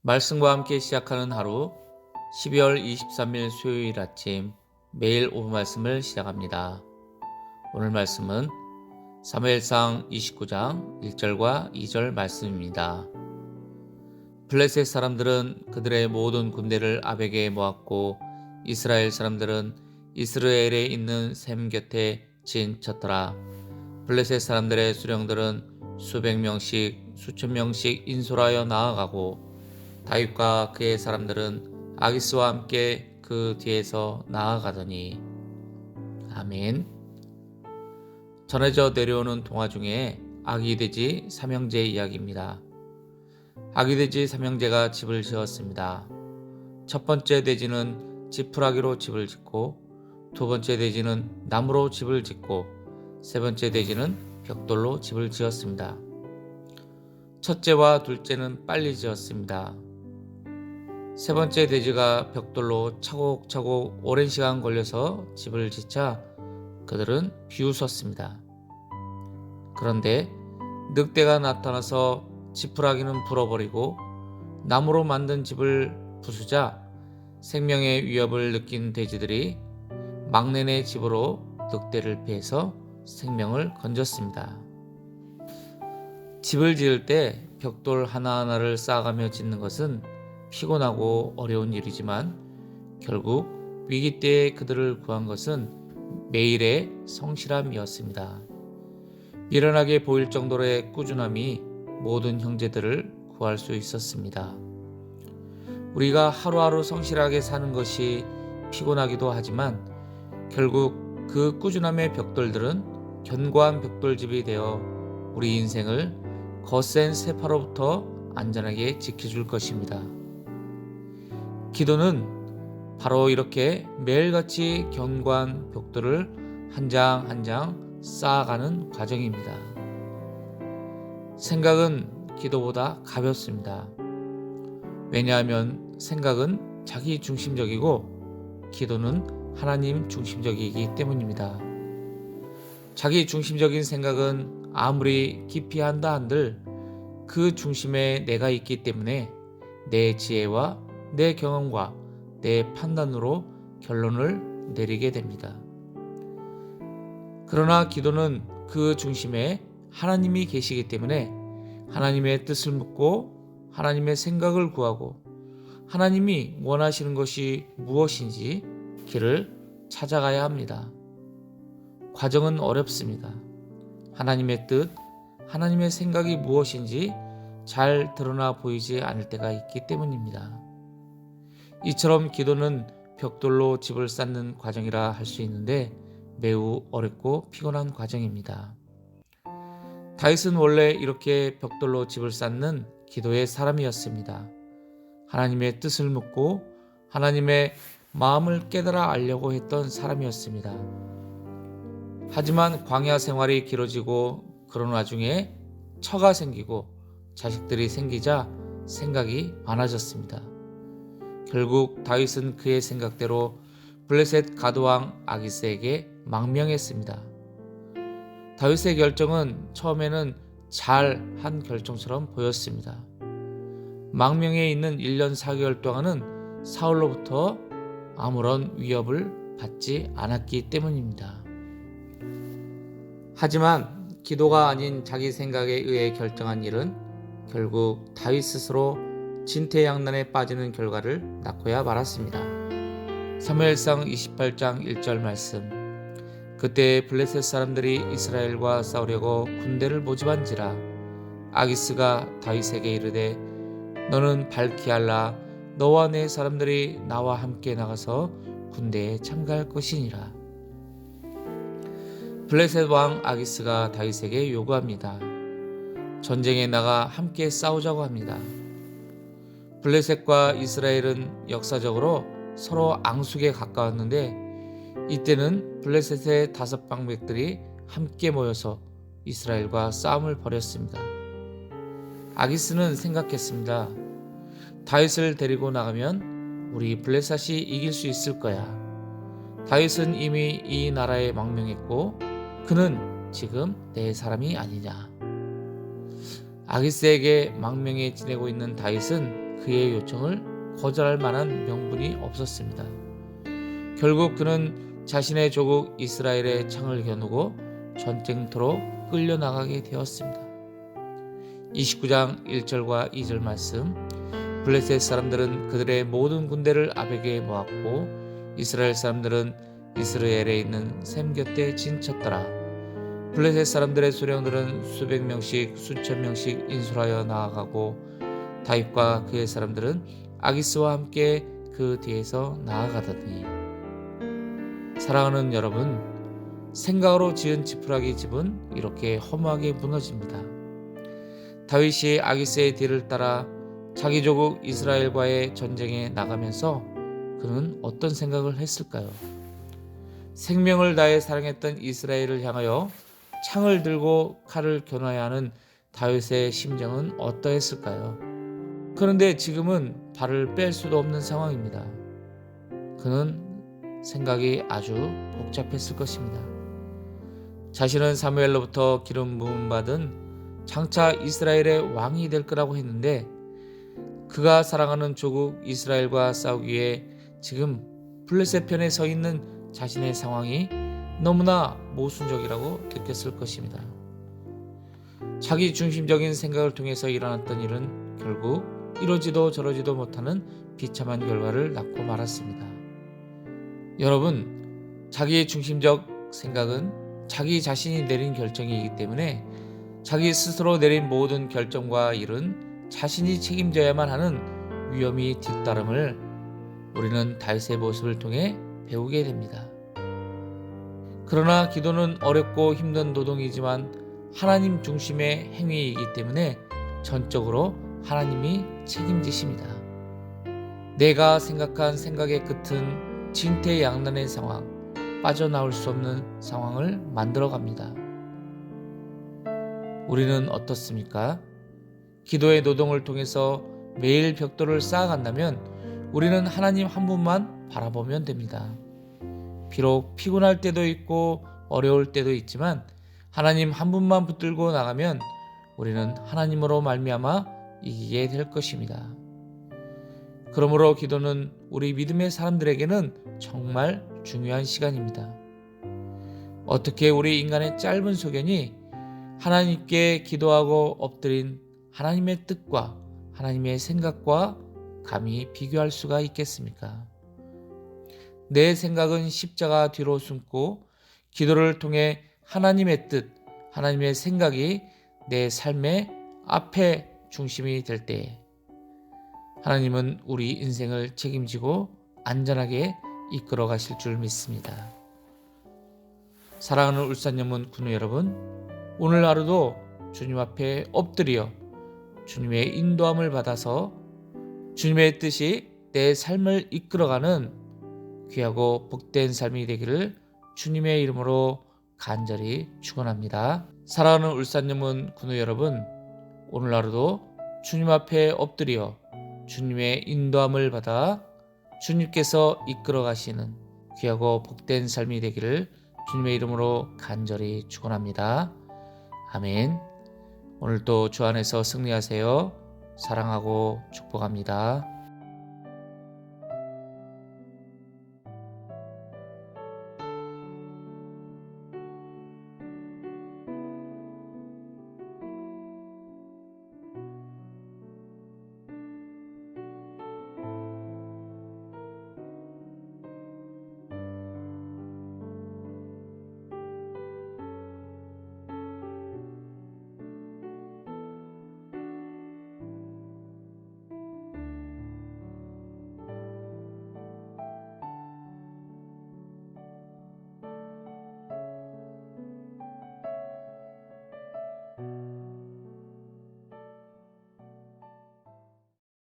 말씀과 함께 시작하는 하루 12월 23일 수요일 아침 매일 오후 말씀을 시작합니다. 오늘 말씀은 사무엘상 29장 1절과 2절 말씀입니다. 블레셋 사람들은 그들의 모든 군대를 아벡에 모았고 이스라엘 사람들은 이스라엘에 있는 셈 곁에 진쳤더라. 블레셋 사람들의 수령들은 수백 명씩 수천 명씩 인솔하여 나아가고 다윗과 그의 사람들은 아기스와 함께 그 뒤에서 나아가더니. 아멘. 전해져 내려오는 동화 중에 아기돼지 삼형제 이야기입니다. 아기돼지 삼형제가 집을 지었습니다. 첫 번째 돼지는 지푸라기로 집을 짓고, 두 번째 돼지는 나무로 집을 짓고, 세 번째 돼지는 벽돌로 집을 지었습니다. 첫째와 둘째는 빨리 지었습니다. 세 번째 돼지가 벽돌로 차곡차곡 오랜 시간 걸려서 집을 짓자 그들은 비웃었습니다. 그런데 늑대가 나타나서 지푸라기는 불어버리고 나무로 만든 집을 부수자 생명의 위협을 느낀 돼지들이 막내네 집으로 늑대를 피해서 생명을 건졌습니다. 집을 지을 때 벽돌 하나하나를 쌓아가며 짓는 것은 피곤하고 어려운 일이지만 결국 위기 때에 그들을 구한 것은 매일의 성실함이었습니다. 미련하게 보일 정도의 꾸준함이 모든 형제들을 구할 수 있었습니다. 우리가 하루하루 성실하게 사는 것이 피곤하기도 하지만 결국 그 꾸준함의 벽돌들은 견고한 벽돌집이 되어 우리 인생을 거센 세파로부터 안전하게 지켜줄 것입니다. 기도는 바로 이렇게 매일같이 견고한 벽돌을 한 장 한 장 쌓아가는 과정입니다. 생각은 기도보다 가볍습니다. 왜냐하면 생각은 자기 중심적이고 기도는 하나님 중심적이기 때문입니다. 자기 중심적인 생각은 아무리 깊이 한다 한들 그 중심에 내가 있기 때문에 내 지혜와 내 경험과 내 판단으로 결론을 내리게 됩니다. 그러나 기도는 그 중심에 하나님이 계시기 때문에 하나님의 뜻을 묻고 하나님의 생각을 구하고 하나님이 원하시는 것이 무엇인지 길을 찾아가야 합니다. 과정은 어렵습니다. 하나님의 뜻, 하나님의 생각이 무엇인지 잘 드러나 보이지 않을 때가 있기 때문입니다. 이처럼 기도는 벽돌로 집을 쌓는 과정이라 할 수 있는데 매우 어렵고 피곤한 과정입니다. 다윗은 원래 이렇게 벽돌로 집을 쌓는 기도의 사람이었습니다. 하나님의 뜻을 묻고 하나님의 마음을 깨달아 알려고 했던 사람이었습니다. 하지만 광야 생활이 길어지고 그런 와중에 처가 생기고 자식들이 생기자 생각이 많아졌습니다. 결국 다윗은 그의 생각대로 블레셋 가드왕 아기스에게 망명했습니다. 다윗의 결정은 처음에는 잘한 결정처럼 보였습니다. 망명에 있는 1년 4개월 동안은 사울로부터 아무런 위협을 받지 않았기 때문입니다. 하지만 기도가 아닌 자기 생각에 의해 결정한 일은 결국 다윗 스스로 진퇴양난에 빠지는 결과를 낳고야 말았습니다. 사무엘상 28장 1절 말씀. 그때 블레셋 사람들이 이스라엘과 싸우려고 군대를 모집한지라 아기스가 다윗에게 이르되 너는 밝히 알라 너와 내 사람들이 나와 함께 나가서 군대에 참가할 것이니라. 블레셋 왕 아기스가 다윗에게 요구합니다. 전쟁에 나가 함께 싸우자고 합니다. 블레셋과 이스라엘은 역사적으로 서로 앙숙에 가까웠는데 이때는 블레셋의 5방백들이 함께 모여서 이스라엘과 싸움을 벌였습니다. 아기스는 생각했습니다. 다윗을 데리고 나가면 우리 블레셋이 이길 수 있을 거야. 다윗은 이미 이 나라에 망명했고 그는 지금 내 사람이 아니냐. 아기스에게 망명해 지내고 있는 다윗은 그의 요청을 거절할 만한 명분이 없었습니다. 결국 그는 자신의 조국 이스라엘의 창을 겨누고 전쟁터로 끌려나가게 되었습니다. 29장 1절과 2절 말씀. 블레셋 사람들은 그들의 모든 군대를 아벡에 모았고 이스라엘 사람들은 이스라엘에 있는 셈 곁에 진쳤더라. 블레셋 사람들의 수령들은 수백 명씩 수천 명씩 인솔하여 나아가고 다윗과 그의 사람들은 아기스와 함께 그 뒤에서 나아가더니. 사랑하는 여러분, 생각으로 지은 지푸라기 집은 이렇게 허무하게 무너집니다. 다윗이 아기스의 뒤를 따라 자기 조국 이스라엘과의 전쟁에 나가면서 그는 어떤 생각을 했을까요? 생명을 다해 사랑했던 이스라엘을 향하여 창을 들고 칼을 겨눠야 하는 다윗의 심정은 어떠했을까요? 그런데 지금은 발을 뺄 수도 없는 상황입니다. 그는 생각이 아주 복잡했을 것입니다. 자신은 사무엘로부터 기름 부음 받은 장차 이스라엘의 왕이 될 거라고 했는데 그가 사랑하는 조국 이스라엘과 싸우기 위해 지금 블레셋 편에 서 있는 자신의 상황이 너무나 모순적이라고 느꼈을 것입니다. 자기 중심적인 생각을 통해서 일어났던 일은 결국 이러지도 저러지도 못하는 비참한 결과를 낳고 말았습니다. 여러분, 자기 중심적 생각은 자기 자신이 내린 결정이기 때문에 자기 스스로 내린 모든 결정과 일은 자신이 책임져야만 하는 위험이 뒤따름을 우리는 다윗의 모습을 통해 배우게 됩니다. 그러나 기도는 어렵고 힘든 노동이지만 하나님 중심의 행위이기 때문에 전적으로 하나님이 책임지십니다. 내가 생각한 생각의 끝은 진퇴양난의 상황, 빠져나올 수 없는 상황을 만들어갑니다. 우리는 어떻습니까? 기도의 노동을 통해서 매일 벽돌을 쌓아간다면 우리는 하나님 한 분만 바라보면 됩니다. 비록 피곤할 때도 있고 어려울 때도 있지만 하나님 한 분만 붙들고 나가면 우리는 하나님으로 말미암아 이기게 될 것입니다. 그러므로 기도는 우리 믿음의 사람들에게는 정말 중요한 시간입니다. 어떻게 우리 인간의 짧은 소견이 하나님께 기도하고 엎드린 하나님의 뜻과 하나님의 생각과 감히 비교할 수가 있겠습니까? 내 생각은 십자가 뒤로 숨고 기도를 통해 하나님의 뜻, 하나님의 생각이 내 삶의 앞에 중심이 될 때에 하나님은 우리 인생을 책임지고 안전하게 이끌어 가실 줄 믿습니다. 사랑하는 울산영문 군우 여러분, 오늘 하루도 주님 앞에 엎드려 주님의 인도함을 받아서 주님의 뜻이 내 삶을 이끌어가는 귀하고 복된 삶이 되기를 주님의 이름으로 간절히 축원합니다. 사랑하는 울산영문 군우 여러분, 오늘 하루도 주님 앞에 엎드려 주님의 인도함을 받아 주님께서 이끌어 가시는 귀하고 복된 삶이 되기를 주님의 이름으로 간절히 축원합니다. 아멘. 오늘도 주 안에서 승리하세요. 사랑하고 축복합니다.